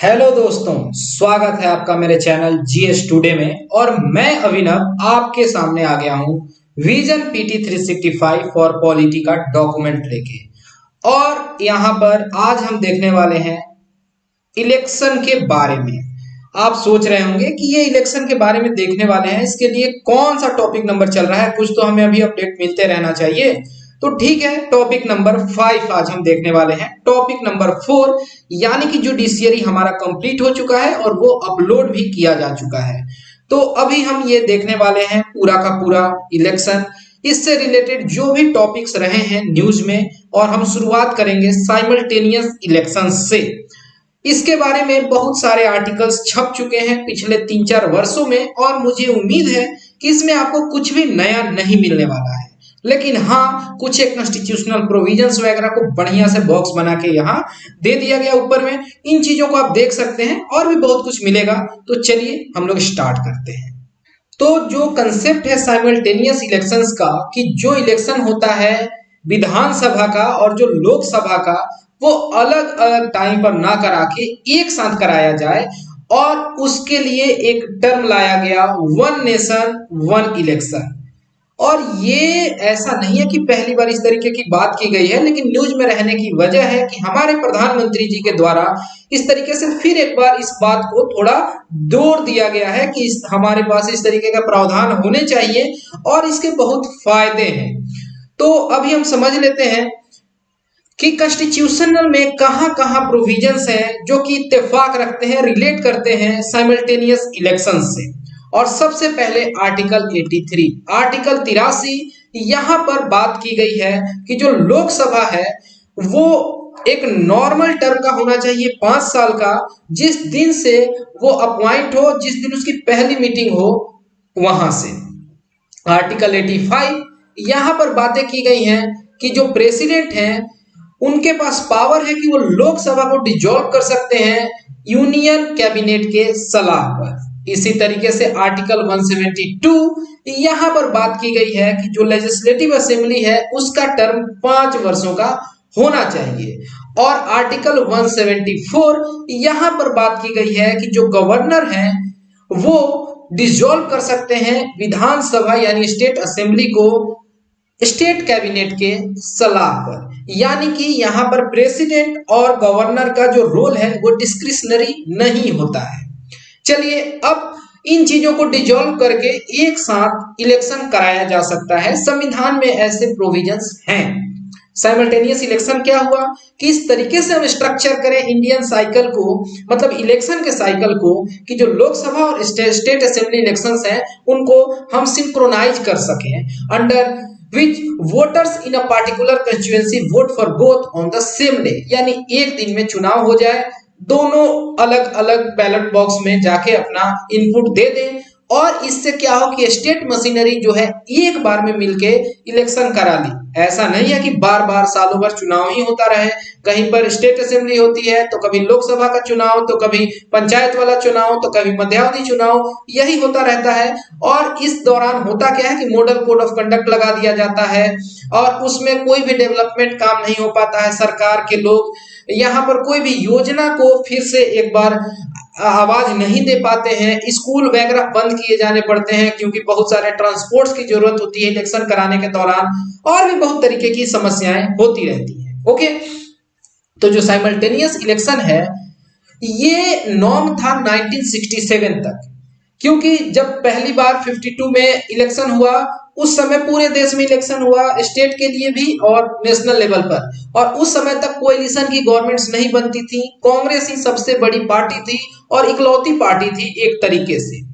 Hello दोस्तों, स्वागत है आपका मेरे चैनल जीएस टुडे में। और मैं अभिनव आपके सामने आ गया हूं विजन पीटी 365 फॉर पॉलिटी का डॉक्यूमेंट लेके। और यहां पर आज हम देखने वाले हैं इलेक्शन के बारे में। आप सोच रहे होंगे कि ये इलेक्शन के बारे में देखने वाले हैं, इसके लिए कौन सा टॉपिक नंबर चल रहा है, कुछ तो हमें अभी अपडेट मिलते रहना चाहिए। तो ठीक है, टॉपिक नंबर 5 आज हम देखने वाले हैं। टॉपिक नंबर 4 यानी कि जुडिशियरी हमारा कंप्लीट हो चुका है और वो अपलोड भी किया जा चुका है। तो अभी हम ये देखने वाले हैं पूरा का पूरा इलेक्शन, इससे रिलेटेड जो भी टॉपिक्स रहे हैं न्यूज में। और हम शुरुआत करेंगे साइमल्टेनियस इलेक्शन से। इसके बारे में बहुत सारे आर्टिकल्स छप चुके हैं पिछले 3-4 वर्षों में, और मुझे उम्मीद है कि इसमें आपको कुछ भी नया नहीं मिलने वाला है। लेकिन हाँ, कुछ एक कॉन्स्टिट्यूशनल प्रोविजंस वगैरह को बढ़िया से बॉक्स बना के यहाँ दे दिया गया ऊपर में। इन चीजों को आप देख सकते हैं और भी बहुत कुछ मिलेगा। तो चलिए हम लोग स्टार्ट करते हैं। तो जो कंसेप्ट है साइमल्टेनियस इलेक्शंस का, कि जो इलेक्शन होता है विधानसभा का और जो लोकसभा का, वो अलग अलग टाइम पर ना करा के एक साथ कराया जाए। और उसके लिए एक टर्म लाया गया, वन नेशन वन इलेक्शन। और ये ऐसा नहीं है कि पहली बार इस तरीके की बात की गई है, लेकिन न्यूज में रहने की वजह है कि हमारे प्रधानमंत्री जी के द्वारा इस तरीके से फिर एक बार इस बात को थोड़ा जोर दिया गया है कि हमारे पास इस तरीके का प्रावधान होने चाहिए और इसके बहुत फायदे हैं। तो अभी हम समझ लेते हैं कि कॉन्स्टिट्यूशनल में कहां कहां प्रोविजंस हैं जो कि इत्तेफाक रखते हैं, रिलेट करते हैं साइमल्टेनियस इलेक्शन से। और सबसे पहले आर्टिकल 83, आर्टिकल 83, यहां पर बात की गई है कि जो लोकसभा है वो एक नॉर्मल टर्म का होना चाहिए 5 साल का, जिस दिन से वो अपॉइंट हो, जिस दिन उसकी पहली मीटिंग हो वहां से। आर्टिकल 85, यहां पर बातें की गई हैं कि जो प्रेसिडेंट हैं उनके पास पावर है कि वो लोकसभा को डिसॉल्व कर सकते हैं यूनियन कैबिनेट के सलाह पर। इसी तरीके से आर्टिकल 172, यहां पर बात की गई है कि जो लेजिस्लेटिव असेंबली है उसका टर्म 5 वर्षों का होना चाहिए। और आर्टिकल 174, यहां पर बात की गई है कि जो गवर्नर हैं वो डिसॉल्व कर सकते हैं विधानसभा यानी स्टेट असेंबली को स्टेट कैबिनेट के सलाह पर। यानी कि यहां पर प्रेसिडेंट और गवर्नर का जो रोल है वो डिस्क्रिशनरी नहीं होता है। चलिए, अब इन चीजों को डिसॉल्व करके एक साथ इलेक्शन कराया जा सकता है, संविधान में ऐसे प्रोविजंस हैं। साइमल्टेनियस इलेक्शन क्या हुआ कि इस तरीके से हम स्ट्रक्चर करें इंडियन साइकिल को, मतलब इलेक्शन के साइकिल को, कि जो लोकसभा और स्टेट असेंबली इलेक्शंस हैं उनको हम सिंक्रोनाइज कर सकें, under which voters in a particular constituency vote for both on the same day। यानी एक दिन में चुनाव हो जाए, दोनों अलग अलग बैलेट बॉक्स में जाके अपना इनपुट दे दें। और इससे क्या हो कि स्टेट मशीनरी जो है एक बार में मिलके इलेक्शन करा ली। ऐसा नहीं है कि बार बार सालों भर चुनाव ही होता रहे। कहीं पर स्टेट असेंबली होती है तो कभी लोकसभा का चुनाव, तो कभी पंचायत वाला चुनाव, तो कभी मध्यावधि चुनाव, यही होता रहता है। और इस दौरान होता क्या है कि मॉडल कोड ऑफ कंडक्ट लगा दिया जाता है और उसमें कोई भी डेवलपमेंट काम नहीं हो पाता है। सरकार के लोग यहाँ पर कोई भी योजना को फिर से एक बार आवाज नहीं दे पाते हैं, स्कूल वगैरह बंद किए जाने पड़ते हैं क्योंकि बहुत सारे ट्रांसपोर्ट्स की जरूरत होती है इलेक्शन कराने के दौरान, और भी बहुत तरीके की समस्याएं होती रहती हैं। ओके, तो जो साइमल्टेनियस इलेक्शन है ये नॉर्म था 1967 तक, क्योंकि जब पहली बार 52 में इलेक्शन हुआ उस समय पूरे देश में इलेक्शन हुआ, स्टेट के लिए भी और नेशनल लेवल पर। और उस समय तक कोएलिशन की गवर्नमेंट्स नहीं बनती थी, कांग्रेस ही सबसे बड़ी पार्टी थी और इकलौती पार्टी थी एक तरीके से।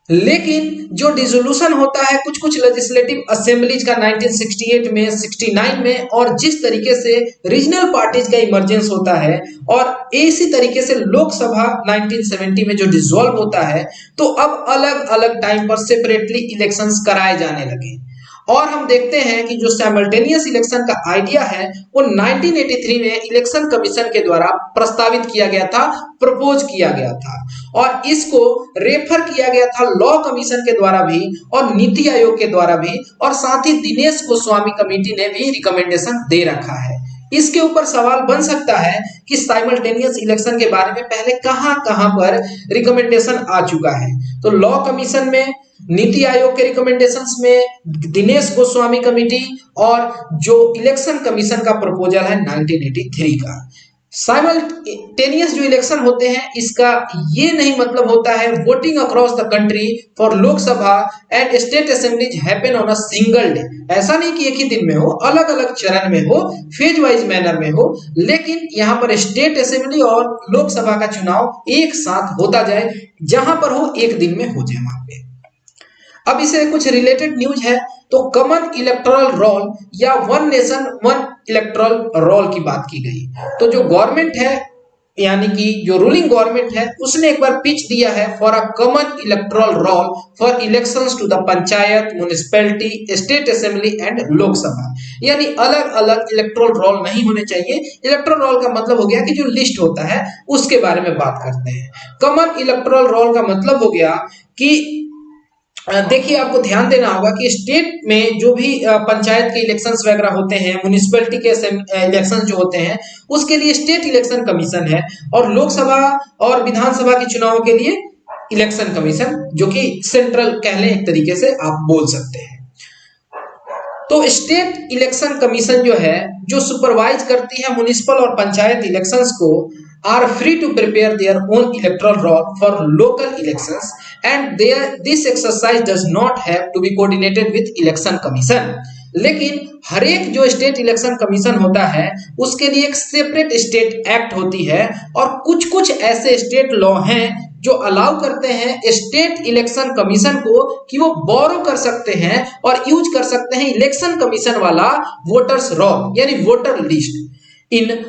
लेकिन जो डिसोल्यूशन होता है कुछ कुछ लेजिस्लेटिव असेंबलीज का 1968 में, 69 में, और जिस तरीके से रीजनल पार्टीज का इमरजेंस होता है, और इसी तरीके से लोकसभा 1970 में जो डिसॉल्व होता है, तो अब अलग अलग टाइम पर सेपरेटली इलेक्शंस कराए जाने लगे। और हम देखते हैं कि जो साइमल्टेनियस इलेक्शन का आइडिया है वो 1983 में इलेक्शन कमीशन के द्वारा प्रस्तावित किया गया था, प्रपोज किया गया था, और इसको रेफर किया गया था लॉ कमीशन के द्वारा भी और नीति आयोग के द्वारा भी, और साथ ही दिनेश गोस्वामी कमेटी ने भी रिकमेंडेशन दे रखा है। इसके ऊपर सवाल बन सकता है कि साइमल्टेनियस इलेक्शन के बारे में पहले कहां-कहां पर रिकमेंडेशन आ चुका है। तो लॉ कमीशन में, नीति आयोग के रिकमेंडेशंस में, दिनेश गोस्वामी कमेटी और जो इलेक्शन कमीशन का प्रपोजल है 1983 का। साइमल्टेनियस जो इलेक्शन होते हैं इसका ये नहीं मतलब होता है voting across the country for Lok Sabha and state assemblies happen on a single day. ऐसा नहीं कि एक ही दिन में हो, अलग अलग चरण में हो, फेज वाइज मैनर में हो, लेकिन यहाँ पर स्टेट असेंबली और लोकसभा का चुनाव एक साथ होता जाए, जहां पर हो एक दिन में हो जाए वहां पे। अब इसे कुछ रिलेटेड न्यूज है, तो कॉमन इलेक्टोरल रोल या one nation one electoral roll की बात की गई। तो जो गवर्नमेंट है, यानी कि जो रूलिंग गवर्नमेंट है, उसने एक बार पिच दिया है for a common electoral roll for elections to the panchayat, municipality, state assembly and Lok Sabha. यानी अलग अलग इलेक्टोरल रोल नहीं होने चाहिए। इलेक्टोरल रोल का मतलब हो गया कि जो लिस्ट होता है उसके बारे में बात करते हैं। कॉमन इलेक्टोरल रोल का मतलब हो गया कि देखिए, आपको ध्यान देना होगा कि स्टेट में जो भी पंचायत के इलेक्शंस वगैरह होते हैं, म्युनिसिपैलिटी के इलेक्शन जो होते हैं, उसके लिए स्टेट इलेक्शन कमीशन है, और लोकसभा और विधानसभा के चुनावों के लिए इलेक्शन कमीशन, जो कि सेंट्रल कह लें एक तरीके से आप बोल सकते हैं। तो स्टेट इलेक्शन कमीशन जो है, जो सुपरवाइज करती है म्युनिसिपल और पंचायत इलेक्शंस को, are free to prepare their own electoral roll for local elections and this exercise does not have to be coordinated with election commission. लेकिन हर एक जो स्टेट इलेक्शन कमीशन होता है उसके लिए एक सेपरेट स्टेट एक्ट होती है, और कुछ कुछ ऐसे स्टेट लॉ हैं जो अलाउ करते हैं स्टेट इलेक्शन कमीशन को कि वो बोरो कर सकते हैं और यूज कर सकते हैं इलेक्शन कमीशन वाला वोटर्स रोल, यानी वोटर लिस्ट इन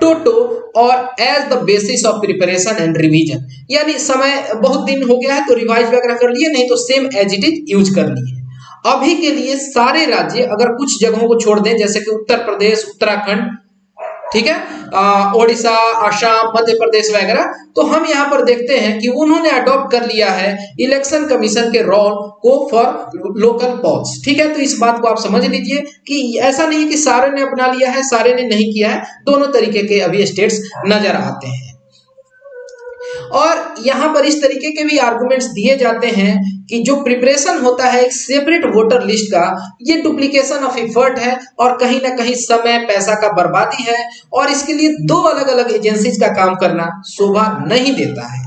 टोटो और as the basis of preparation and revision. यानी समय बहुत दिन हो गया है तो रिवाइज वगैरह कर लिए, नहीं तो same as it is use कर लिए। अभी के लिए सारे राज्य, अगर कुछ जगहों को छोड़ दें जैसे कि उत्तर प्रदेश, उत्तराखंड, ठीक है, ओडिशा, आसाम, मध्य प्रदेश वगैरह, तो हम यहाँ पर देखते हैं कि उन्होंने अडॉप्ट कर लिया है इलेक्शन कमीशन के रोल को फॉर लोकल पॉल्स। ठीक है, तो इस बात को आप समझ लीजिए कि ऐसा नहीं कि सारे ने अपना लिया है, सारे ने नहीं किया है, दोनों तरीके के अभी स्टेट्स नजर आते हैं। और यहां पर इस तरीके के भी आर्गुमेंट्स दिए जाते हैं कि जो प्रिपरेशन होता है एक सेपरेट वोटर लिस्ट का, ये डुप्लीकेशन ऑफ एफर्ट है और कहीं ना कहीं समय पैसा का बर्बादी है, और इसके लिए दो अलग अलग एजेंसीज का काम करना शोभा नहीं देता है।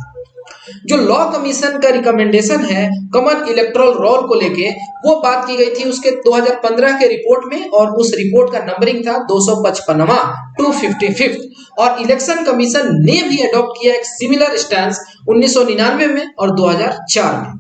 जो लॉ कमीशन का रिकमेंडेशन है कॉमन इलेक्टोरल रोल को लेके, वो बात की गई थी उसके 2015 के रिपोर्ट में, और उस रिपोर्ट का नंबरिंग था 255वां 255, और इलेक्शन कमीशन ने भी अडॉप्ट किया एक सिमिलर स्टैंस 1999 में और 2004 में।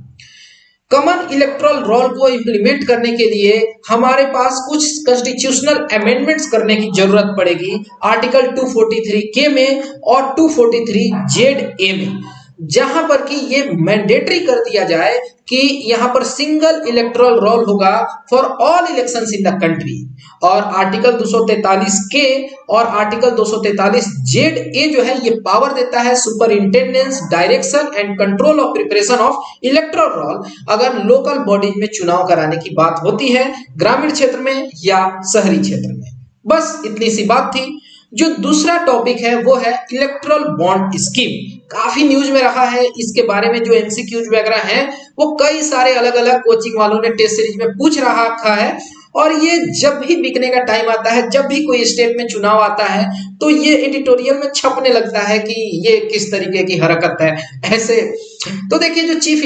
कॉमन इलेक्टोरल रोल को इंप्लीमेंट करने के लिए हमारे पास कुछ कॉन्स्टिट्यूशनल अमेंडमेंट्स करने की जरूरत पड़ेगी आर्टिकल 243 में और 243 में, जहां पर कि ये मैंडेटरी कर दिया जाए कि यहां पर सिंगल इलेक्टोरल रोल होगा for all elections in the country. और आर्टिकल 243 और आर्टिकल 243 जो है ये पावर देता है superintendence, direction and control of preparation of electoral roll, अगर लोकल बॉडीज में चुनाव कराने की बात होती है, ग्रामीण क्षेत्र में या शहरी क्षेत्र में। बस इतनी सी बात थी। जो दूसरा टॉपिक है वो है इलेक्टोरल बॉन्ड स्कीम। काफी न्यूज में रहा है इसके बारे में, जो एमसीक्यूज वगैरह हैं वो कई सारे अलग अलग कोचिंग वालों ने टेस्ट सीरीज में पूछ रखा है, और ये जब भी बिकने का टाइम आता है, जब भी कोई स्टेट में चुनाव आता है, तो ये एडिटोरियल में छपने लगता है कि ये किस तरीके की हरकत है ऐसे। तो देखिए, जो चीफ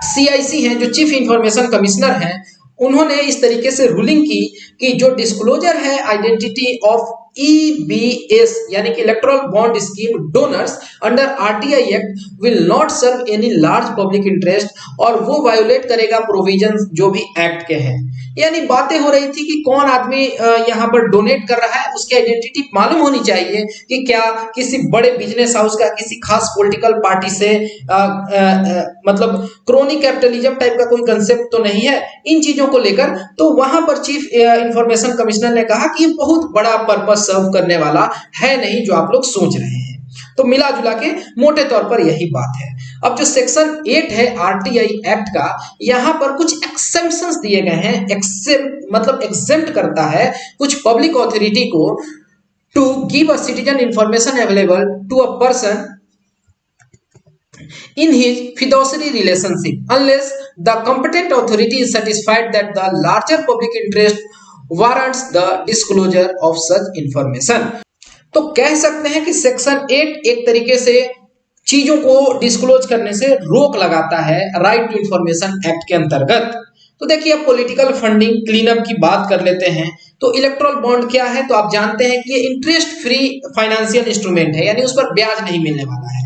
CIC हैं, जो चीफ इंफॉर्मेशन कमिश्नर हैं, उन्होंने इस तरीके से रूलिंग की कि जो डिस्क्लोजर है आइडेंटिटी ऑफ EBS यानी कि electoral bond scheme donors under RTI act will not serve any large public interest, और वो वायोलेट करेगा प्रोविजंस जो भी एक्ट के हैं। यानी बातें हो रही थी कि कौन आदमी यहाँ पर डोनेट कर रहा है, उसकी आइडेंटिटी मालूम होनी चाहिए कि क्या किसी बड़े बिजनेस हाउस का, किसी खास पॉलिटिकल पार्टी से मतलब क्रोनी कैपिटलिज्म टाइप का कोई कंसेप्ट तो नहीं है इन चीजों को लेकर। तो वहां पर चीफ इंफॉर्मेशन कमिश्नर ने कहा कि ये बहुत बड़ा पर्पस सर्व करने वाला है नहीं जो आप लोग सोच रहे हैं। तो मिला जुला के मोटे तौर पर यही बात है। अब जो सेक्शन 8 है आरटीआई एक्ट का, यहां पर कुछ एक्सेप्शंस दिए गए हैं। मतलब एग्जेम्प्ट करता है कुछ पब्लिक अथॉरिटी को to give a citizen information available to a person in his fiduciary relationship unless the competent authority is satisfied that the larger public interest warrants the disclosure of such information। तो कह सकते हैं कि section 8 एक तरीके से चीजों को डिस्क्लोज करने से रोक लगाता है राइट टू इंफॉर्मेशन एक्ट के अंतर्गत। तो देखिए अब पॉलिटिकल फंडिंग क्लीन अप की बात कर लेते हैं। तो इलेक्टोरल बॉन्ड क्या है, तो आप जानते हैं कि ये इंटरेस्ट फ्री फाइनेंशियल इंस्ट्रूमेंट है, यानी उस पर ब्याज नहीं मिलने वाला है।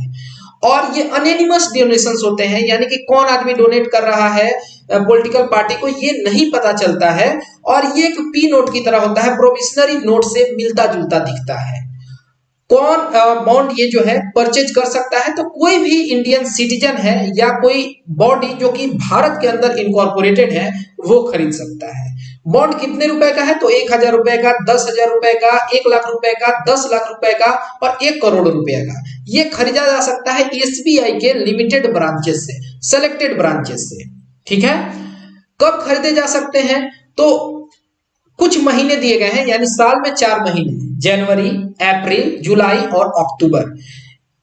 और ये अनोनिमस डोनेशंस होते हैं, यानी कि कौन आदमी डोनेट कर रहा है पॉलिटिकल पार्टी को ये नहीं पता चलता है। और ये एक पी नोट की तरह होता है, प्रोमिसनरी नोट से मिलता जुलता दिखता है। कौन बॉन्ड ये जो है परचेज कर सकता है, तो कोई भी इंडियन सिटीजन है या कोई बॉडी जो कि भारत के अंदर इनकॉर्पोरेटेड है वो खरीद सकता है। बॉन्ड कितने रुपए का है, तो 1000 रुपए का, 10,000 रुपए का, 1 लाख रुपए का, 10 लाख रुपए का और 1 करोड़ रुपए का। ये खरीदा जा सकता है एसबीआई के लिमिटेड ब्रांचेस से, सेलेक्टेड ब्रांचेस से। ठीक है, कब खरीदे जा सकते हैं, तो कुछ महीने दिए गए हैं, यानी साल में 4 महीने, जनवरी, अप्रैल, जुलाई और अक्टूबर।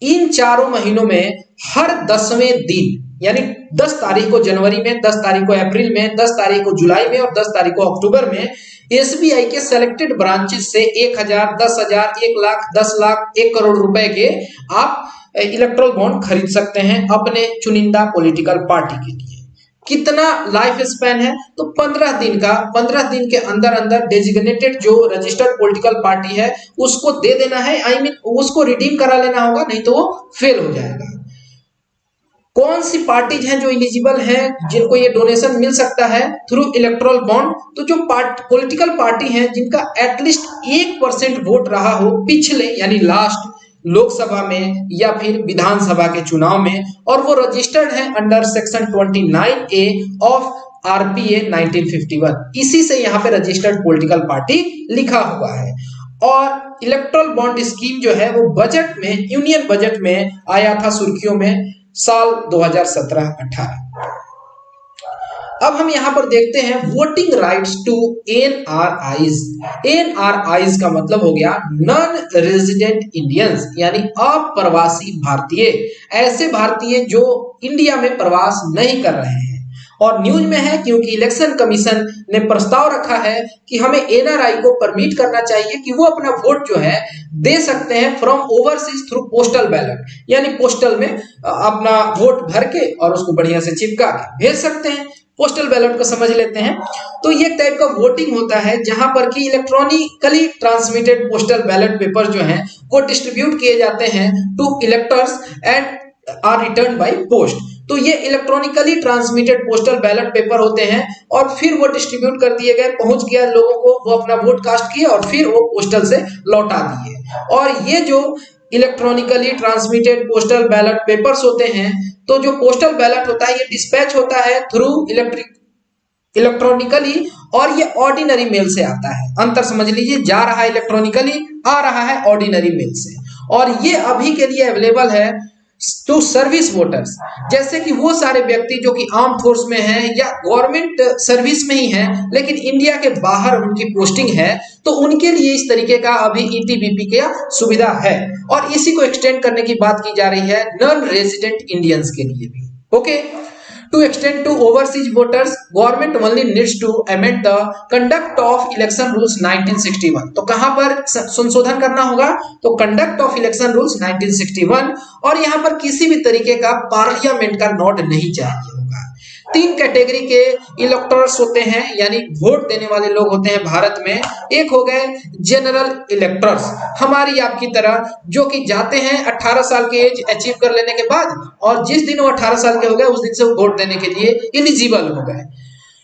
इन चारों महीनों में हर 10वें दिन, यानी 10 तारीख को जनवरी में, 10 तारीख को अप्रैल में, 10 तारीख को जुलाई में और 10 तारीख को अक्टूबर में एसबीआई के सेलेक्टेड ब्रांचेस से 1000, 10,000, 1 लाख, 10 लाख, 1 करोड़ रुपए के आप इलेक्ट्रल बॉन्ड खरीद सकते हैं अपने चुनिंदा पॉलिटिकल पार्टी के लिए। कितना लाइफ स्पैन है, तो 15 दिन का। 15 दिन के अंदर अंदर डेजिग्नेटेड जो रजिस्टर्ड पॉलिटिकल पार्टी है उसको दे देना है, आई मीन उसको रिडीम करा लेना होगा, नहीं तो वो फेल हो जाएगा। कौन सी पार्टीज हैं जो एलिजिबल हैं, जिनको ये डोनेशन मिल सकता है थ्रू इलेक्टोरल बॉन्ड, तो जो पॉलिटिकल पार्टी हैं जिनका एटलीस्ट 1% वोट रहा हो पिछले यानी लास्ट लोकसभा में या फिर विधानसभा के चुनाव में, और वो रजिस्टर्ड है under section 29A of RPA 1951। इसी से यहाँ पे रजिस्टर्ड पॉलिटिकल पार्टी लिखा हुआ है। और इलेक्टोरल बॉन्ड स्कीम जो है वो बजट में, यूनियन बजट में आया था सुर्खियों में साल 2017-18। अब हम यहां पर देखते हैं voting rights to NRIs. NRIs का मतलब हो गया नॉन रेजिडेंट इंडियंस, यानी अप्रवासी भारतीय, ऐसे भारतीय जो इंडिया में प्रवास नहीं कर रहे हैं। और न्यूज में है क्योंकि इलेक्शन कमीशन ने प्रस्ताव रखा है कि हमें एनआरआई को परमिट करना चाहिए कि वो अपना वोट जो है दे सकते हैं from overseas through postal ballot, यानी पोस्टल में अपना वोट भर के और उसको बढ़िया से चिपका के भेज सकते हैं। पोस्टल बैलेट को समझ लेते हैं, तो ये टाइप का वोटिंग होता है जहां पर कि electronically transmitted postal ballot paper जो हैं वो डिस्ट्रीब्यूट किए जाते हैं to electors and are return by post. तो ये electronically transmitted postal ballot paper होते हैं और फिर वो डिस्ट्रीब्यूट कर दिए गए, पहुंच गया लोगों को, वो अपना वोट कास्ट किए और फिर वो पोस्टल से लौटा दिए। और ये जो electronically transmitted postal ballot papers होते हैं, तो जो पोस्टल बैलेट होता है ये डिस्पैच होता है थ्रू इलेक्ट्रॉनिकली, और ये ऑर्डिनरी मेल से आता है। अंतर समझ लीजिए, जा रहा है इलेक्ट्रॉनिकली, आ रहा है ऑर्डिनरी मेल से। और ये अभी के लिए अवेलेबल है टू सर्विस वोटर्स, जैसे कि वो सारे व्यक्ति जो कि आर्म फोर्स में हैं या गवर्नमेंट सर्विस में ही हैं लेकिन इंडिया के बाहर उनकी पोस्टिंग है, तो उनके लिए इस तरीके का अभी ईटीबीपी का सुविधा है। और इसी को एक्सटेंड करने की बात की जा रही है नॉन रेजिडेंट इंडियंस के लिए भी। Okay, to extend to overseas voters, government only needs to amend the conduct of election rules 1961। तो कहां पर संशोधन करना होगा, तो कंडक्ट ऑफ इलेक्शन रूल्स 1961, और यहां पर किसी भी तरीके का पार्लियामेंट का नोट नहीं चाहिए होगा। 3 कैटेगरी के इलेक्टर्स होते हैं, यानी वोट देने वाले लोग होते हैं भारत में। एक हो गए जनरल इलेक्टर्स, हमारी आपकी तरह, जो कि जाते हैं 18 साल की एज अचीव कर लेने के बाद, और जिस दिन वो 18 साल के हो गए उस दिन से वो वोट देने के लिए एलिजिबल हो गए।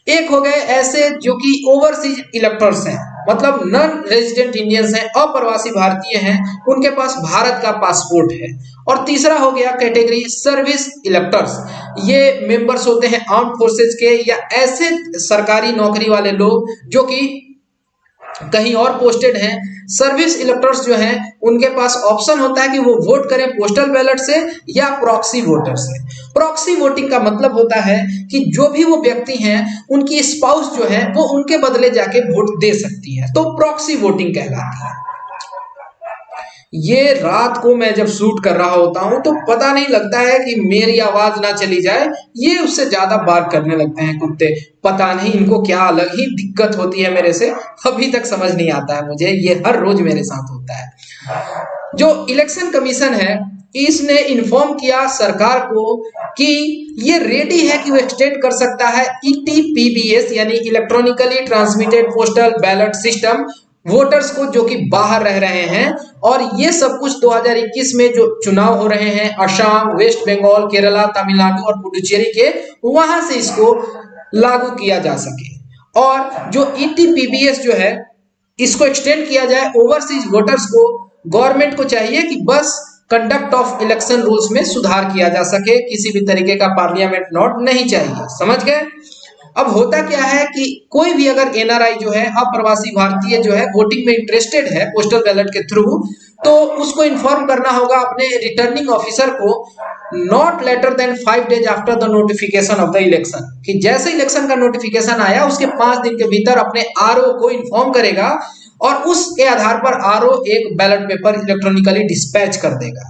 एक हो गए ऐसे जो कि ओवरसीज इलेक्टर्स हैं, मतलब नॉन रेजिडेंट इंडियंस हैं, अप्रवासी भारतीय हैं, उनके पास भारत का पासपोर्ट है। और तीसरा हो गया कैटेगरी सर्विस इलेक्टर्स, ये मेंबर्स होते हैं आर्म फोर्सेस के या ऐसे सरकारी नौकरी वाले लोग जो कि कहीं और पोस्टेड हैं। सर्विस इलेक्टर्स जो हैं उनके पास ऑप्शन होता है कि वो वोट करें पोस्टल बैलेट से या प्रॉक्सी वोटर से। प्रॉक्सी वोटिंग का मतलब होता है कि जो भी वो व्यक्ति हैं उनकी स्पाउस जो है वो उनके बदले जाके वोट दे सकती है, तो प्रॉक्सी वोटिंग कहलाती है। ये रात को मैं जब शूट कर रहा होता हूं तो पता नहीं लगता है कि मेरी आवाज ना चली जाए, ये उससे ज्यादा बात करने लगते हैं कुत्ते। पता नहीं इनको क्या अलग ही दिक्कत होती है मेरे से, अभी तक समझ नहीं आता है मुझे, ये हर रोज मेरे साथ होता है। जो इलेक्शन कमीशन है इसने इन्फॉर्म किया सरकार को कि ये रेडी है कि वो एक्सटेंड कर सकता है ईटीपीबीएस यानी electronically transmitted postal ballot system voters को जो कि बाहर रह रहे हैं। और ये सब कुछ 2021 में जो चुनाव हो रहे हैं असम, वेस्ट बंगाल, केरला, तमिलनाडु और पुडुचेरी के, वहां से इसको लागू किया जा सके। और जो ईटीपीबीएस जो है इसको एक्सटेंड किया जाए ओवरसीज वोटर्स को। गवर्नमेंट को चाहिए कि बस कंडक्ट ऑफ इलेक्शन रूल्स में सुधार किया जा सके, किसी भी तरीके का पार्लियामेंट नोट नहीं चाहिए। समझ गए? अब होता क्या है कि कोई भी अगर एनआरआई जो है अप्रवासी भारतीय जो है वोटिंग में इंटरेस्टेड है पोस्टल बैलेट के थ्रू, तो उसको इन्फॉर्म करना होगा अपने रिटर्निंग ऑफिसर को not later than 5 days after the notification of the election, कि जैसे इलेक्शन का नोटिफिकेशन आया उसके 5 दिन के भीतर अपने आरओ को इन्फॉर्म करेगा और उसके आधार पर आरओ एक बैलेट पेपर इलेक्ट्रॉनिकली डिस्पैच कर देगा।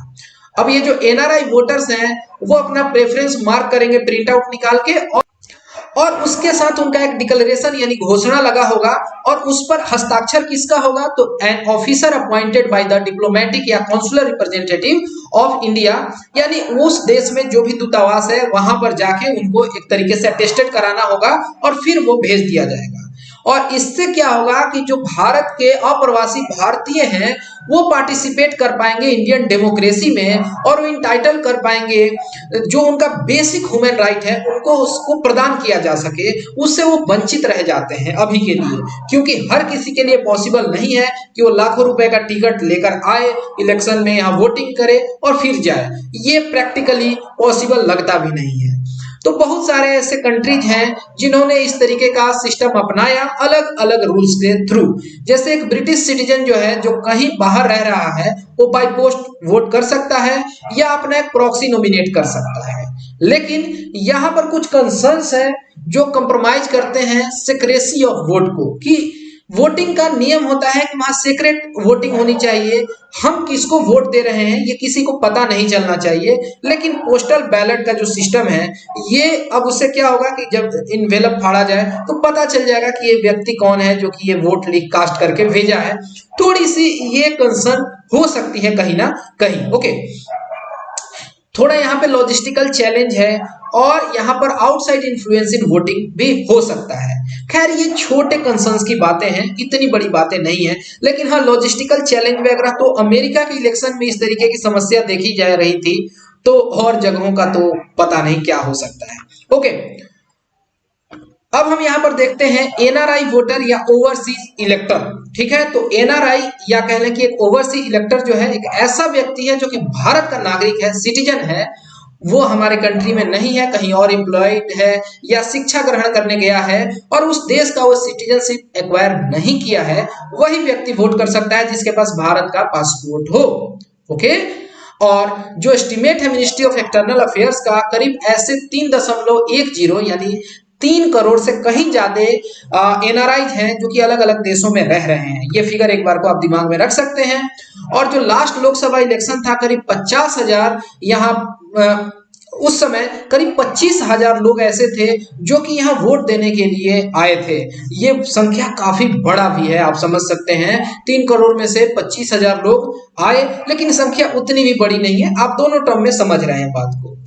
अब ये जो एनआरआई वोटर्स हैं वो अपना प्रेफरेंस मार्क करेंगे प्रिंट आउट निकाल के, और उसके साथ उनका एक डिक्लेरेशन यानी घोषणा लगा होगा, और उस पर हस्ताक्षर किसका होगा, तो an officer appointed by the diplomatic या कॉन्सुलर रिप्रेजेंटेटिव ऑफ इंडिया, यानी उस देश में जो भी दूतावास है वहां पर जाके उनको एक तरीके से अटेस्टेड कराना होगा और फिर वो भेज दिया जाएगा। और इससे क्या होगा कि जो भारत के अप्रवासी भारतीय हैं वो पार्टिसिपेट कर पाएंगे इंडियन डेमोक्रेसी में, और वो इंटाइटल कर पाएंगे जो उनका बेसिक ह्यूमन राइट है उनको उसको प्रदान किया जा सके, उससे वो वंचित रह जाते हैं अभी के लिए, क्योंकि हर किसी के लिए पॉसिबल नहीं है कि वो लाखों रुपए का टिकट लेकर आए इलेक्शन में, यहाँ वोटिंग करे और फिर जाए, ये प्रैक्टिकली पॉसिबल लगता भी नहीं है। तो बहुत सारे ऐसे कंट्रीज हैं जिन्होंने इस तरीके का सिस्टम अपनाया अलग अलग रूल्स के थ्रू। जैसे एक ब्रिटिश सिटीजन जो है जो कहीं बाहर रह रहा है वो बाय पोस्ट वोट कर सकता है या अपना एक प्रॉक्सी नॉमिनेट कर सकता है, लेकिन यहाँ पर कुछ कंसर्न्स हैं जो कंप्रोमाइज करते हैं सिक्रेसी ऑफ वोट को, कि वोटिंग का नियम होता है कि वहां सीक्रेट वोटिंग होनी चाहिए, हम किसको वोट दे रहे हैं ये किसी को पता नहीं चलना चाहिए। लेकिन पोस्टल बैलेट का जो सिस्टम है ये अब उससे क्या होगा कि जब इनवेलप फाड़ा जाए तो पता चल जाएगा कि ये व्यक्ति कौन है जो कि ये वोट लिख कास्ट करके भेजा है। थोड़ी सी ये कंसर्न हो सकती है कहीं ना कहीं। ओके, थोड़ा यहाँ पे लॉजिस्टिकल चैलेंज है और यहाँ पर आउटसाइड इन्फ्लुएंस इन वोटिंग भी हो सकता है। खैर ये छोटे कंसर्न्स की बातें हैं, इतनी बड़ी बातें नहीं है, लेकिन हाँ लॉजिस्टिकल चैलेंज वगैरह तो अमेरिका के इलेक्शन में इस तरीके की समस्या देखी जा रही थी, तो और जगहों का तो पता नहीं क्या हो सकता है। ओके, अब हम यहाँ पर देखते हैं एनआरआई वोटर या ओवरसीज इलेक्टर। ठीक है, तो एनआरआई या कह लें कि एक ओवरसीज इलेक्टर जो है एक ऐसा व्यक्ति है जो कि भारत का नागरिक है, सिटीजन है, वो हमारे कंट्री में नहीं है, कहीं और एम्प्लॉयड है या शिक्षा ग्रहण करने गया है और उस देश का वो सिटीजनशिप एक्वायर नहीं किया है, वही व्यक्ति वोट कर सकता है जिसके पास भारत का पासपोर्ट हो। ओके, और जो एस्टिमेट है मिनिस्ट्री ऑफ एक्सटर्नल अफेयर्स का, करीब ऐसे 3.10 यानी 3 करोड़ से कहीं ज्यादा एनआरआई हैं जो कि अलग अलग देशों में रह रहे हैं। ये फिगर एक बार को आप दिमाग में रख सकते हैं। और जो लास्ट लोकसभा इलेक्शन था करीब 50,000, यहाँ उस समय करीब 25,000 लोग ऐसे थे जो कि यहाँ वोट देने के लिए आए थे। ये संख्या काफी बड़ा भी है, आप समझ सकते हैं 3 करोड़ में से 25,000 लोग आए, लेकिन संख्या उतनी भी बड़ी नहीं है। आप दोनों टर्म में समझ रहे हैं बात को।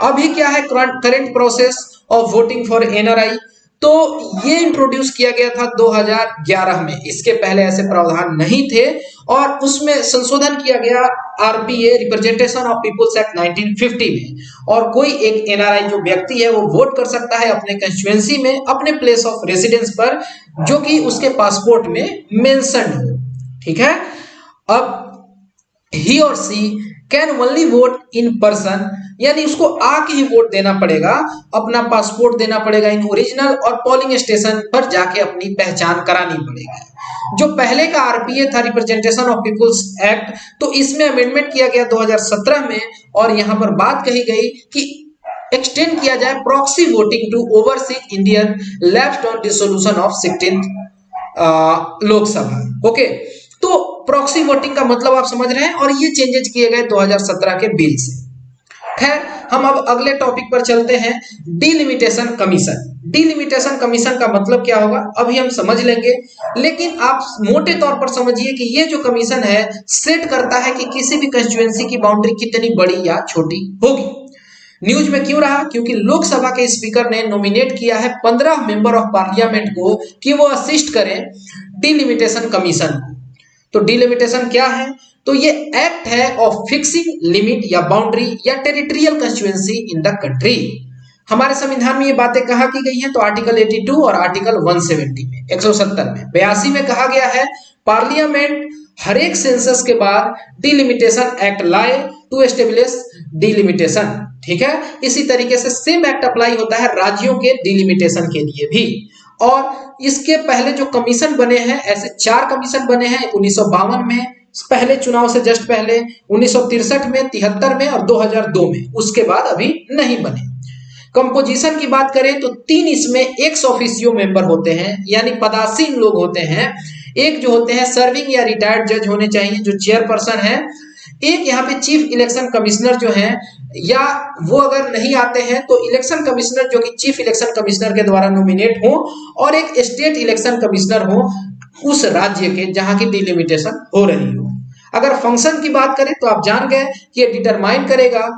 अभी क्या है current process of voting for NRI, तो ये इंट्रोड्यूस किया गया था 2011 में, इसके पहले ऐसे प्रावधान नहीं थे और उसमें संशोधन किया गया RPA representation of peoples act 1950 में, और कोई एक एनआरआई जो व्यक्ति है वो वोट कर सकता है अपने कंस्टिट्यूएंसी में अपने प्लेस ऑफ रेसिडेंस पर जो कि उसके पासपोर्ट में मेंशन हो। ठीक है, अब he or she can only vote in person, यानी उसको आके ही वोट देना पड़ेगा, अपना पासपोर्ट देना पड़ेगा इन ओरिजिनल, और पोलिंग स्टेशन पर जाके अपनी पहचान करानी पड़ेगी। जो पहले का आरपीए था, रिप्रेजेंटेशन ऑफ पीपुल्स एक्ट, तो इसमें अमेंडमेंट किया गया 2017 में, और यहां पर बात कही गई कि एक्सटेंड किया जाए proxy voting to overseas Indian left on dissolution of 16th Lok Sabha. Okay, तो प्रॉक्सी वोटिंग का मतलब आप समझ रहे हैं, और ये चेंजेस किए गए 2017 के बिल से। खैर, हम अब अगले टॉपिक पर चलते हैं, डिलिमिटेशन कमीशन। डिलिमिटेशन कमीशन का मतलब क्या होगा अभी हम समझ लेंगे, लेकिन आप मोटे तौर पर समझिए कि ये जो कमीशन है सेट करता है कि किसी भी कंस्टिट्यूएंसी की बाउंड्री कितनी बड़ी या छोटी होगी। न्यूज में क्यों रहा, क्योंकि लोकसभा के स्पीकर ने नॉमिनेट किया है 15 मेंबर ऑफ पार्लियामेंट को कि वो असिस्ट करें डिलिमिटेशन कमीशन को। तो डिलिमिटेशन क्या है, तो ये एक्ट है ऑफ फिक्सिंग लिमिट या बाउंड्री या territorial constituency in the country. हमारे संविधान में ये बातें कहा की गई हैं, तो आर्टिकल 82 और आर्टिकल 170 में, 170 में, 82 में कहा गया है पार्लियामेंट हर एक सेंसस के बाद डिलिमिटेशन एक्ट लाए टू एस्टेब्लिश डिलिमिटेशन। ठीक है, इसी तरीके से सेम एक्ट अप्लाई होता है राज्यों के डिलिमिटेशन के लिए भी। और इसके पहले जो कमीशन बने हैं, ऐसे 4 कमीशन बने हैं, 1952 में, पहले चुनाव से जस्ट पहले, 1963 में, 73 में और 2002 में, उसके बाद अभी नहीं बने। कंपोजिशन की बात करें तो 3 इसमें एक्स ऑफिशियो मेंबर होते हैं, यानी पदासीन लोग होते हैं। एक जो होते हैं सर्विंग या रिटायर्ड जज होने चाहिए, जो चेयरपर्सन है। एक यहाँ पे चीफ इलेक्शन कमिश्नर जो है, या वो अगर नहीं आते हैं तो इलेक्शन कमिश्नर जो कि चीफ इलेक्शन कमिश्नर के द्वारा नॉमिनेट हो, और एक स्टेट इलेक्शन कमिश्नर हो उस राज्य के जहां की डिलिमिटेशन हो रही हो। अगर फंक्शन की बात करें तो आप जान गए कि ये डिटरमाइन करेगा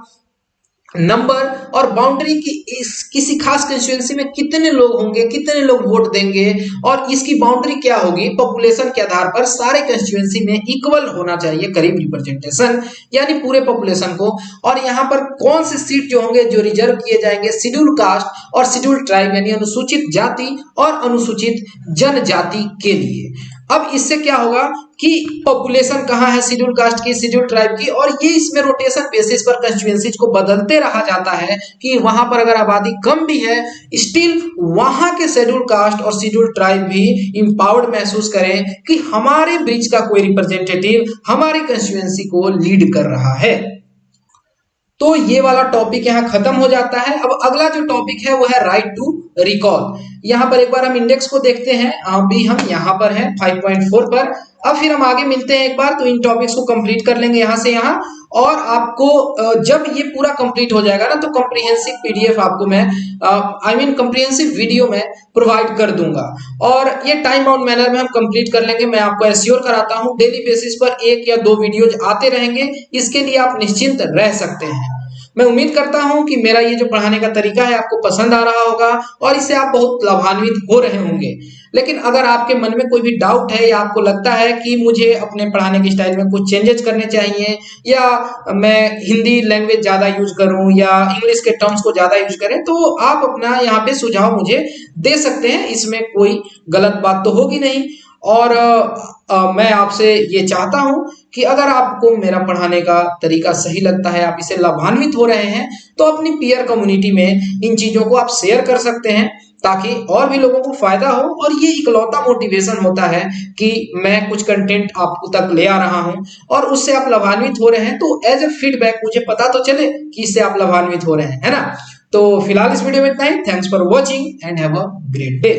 नंबर और बाउंड्री की इस किसी खास कंस्टिट्यूएंसी में कितने लोग होंगे, कितने लोग वोट देंगे, और इसकी बाउंड्री क्या होगी, पॉपुलेशन के आधार पर सारे कंस्टिट्यूएंसी में इक्वल होना चाहिए करीब रिप्रेजेंटेशन, यानी पूरे पॉपुलेशन को। और यहाँ पर कौन से सीट जो होंगे जो रिजर्व किए जाएंगे शेड्यूल कास्ट और शेड्यूल ट्राइब, यानी अनुसूचित जाति और अनुसूचित जनजाति के लिए। अब इससे क्या होगा कि पॉपुलेशन कहाँ है शेड्यूल कास्ट की, शेड्यूल ट्राइब की, और ये इसमें रोटेशन बेसिस पर कंस्टिट्यूएंसीज को बदलते रहा जाता है कि वहां पर अगर आबादी कम भी है, स्टिल वहां के शेड्यूल कास्ट और शेड्यूल ट्राइब भी इंपावर्ड महसूस करें कि हमारे ब्रिज का कोई रिप्रेजेंटेटिव हमारी कंस्टिट्यूएंसी को लीड कर रहा है। तो ये वाला टॉपिक यहाँ खत्म हो जाता है। अब अगला जो टॉपिक है वो है राइट टू रिकॉल। यहाँ पर एक बार हम इंडेक्स को देखते हैं, अभी हम यहाँ पर हैं 5.4 पर। अब फिर हम आगे मिलते हैं एक बार, तो इन टॉपिक्स को कंप्लीट कर लेंगे यहाँ से यहाँ, और आपको जब ये पूरा कंप्लीट हो जाएगा ना तो कॉम्प्रिहेंसिव पीडीएफ आपको मैं कॉम्प्रिहेंसिव वीडियो में प्रोवाइड कर दूंगा, और ये टाइम बाउंड मैनर में हम कंप्लीट कर लेंगे। मैं आपको एश्योर कराता हूँ डेली बेसिस पर 1 या 2 वीडियोज आते रहेंगे, इसके लिए आप निश्चिंत रह सकते हैं। मैं उम्मीद करता हूं कि मेरा ये जो पढ़ाने का तरीका है आपको पसंद आ रहा होगा और इससे आप बहुत लाभान्वित हो रहे होंगे। लेकिन अगर आपके मन में कोई भी डाउट है, या आपको लगता है कि मुझे अपने पढ़ाने के स्टाइल में कुछ चेंजेस करने चाहिए, या मैं हिंदी लैंग्वेज ज्यादा यूज करूं या इंग्लिश के टर्म्स को ज्यादा यूज करें, तो आप अपना यहाँ पे सुझाव मुझे दे सकते हैं। इसमें कोई गलत बात तो होगी नहीं। और मैं आपसे ये चाहता हूं कि अगर आपको मेरा पढ़ाने का तरीका सही लगता है, आप इससे लाभान्वित हो रहे हैं, तो अपनी पीयर कम्युनिटी में इन चीजों को आप शेयर कर सकते हैं, ताकि और भी लोगों को फायदा हो। और ये इकलौता मोटिवेशन होता है कि मैं कुछ कंटेंट आप तक ले आ रहा हूं और उससे आप लाभान्वित हो रहे हैं, तो एज ए फीडबैक मुझे पता तो चले कि इससे आप लाभान्वित हो रहे हैं, है ना। तो फिलहाल इस वीडियो में इतना ही। Thanks for watching and have a great day.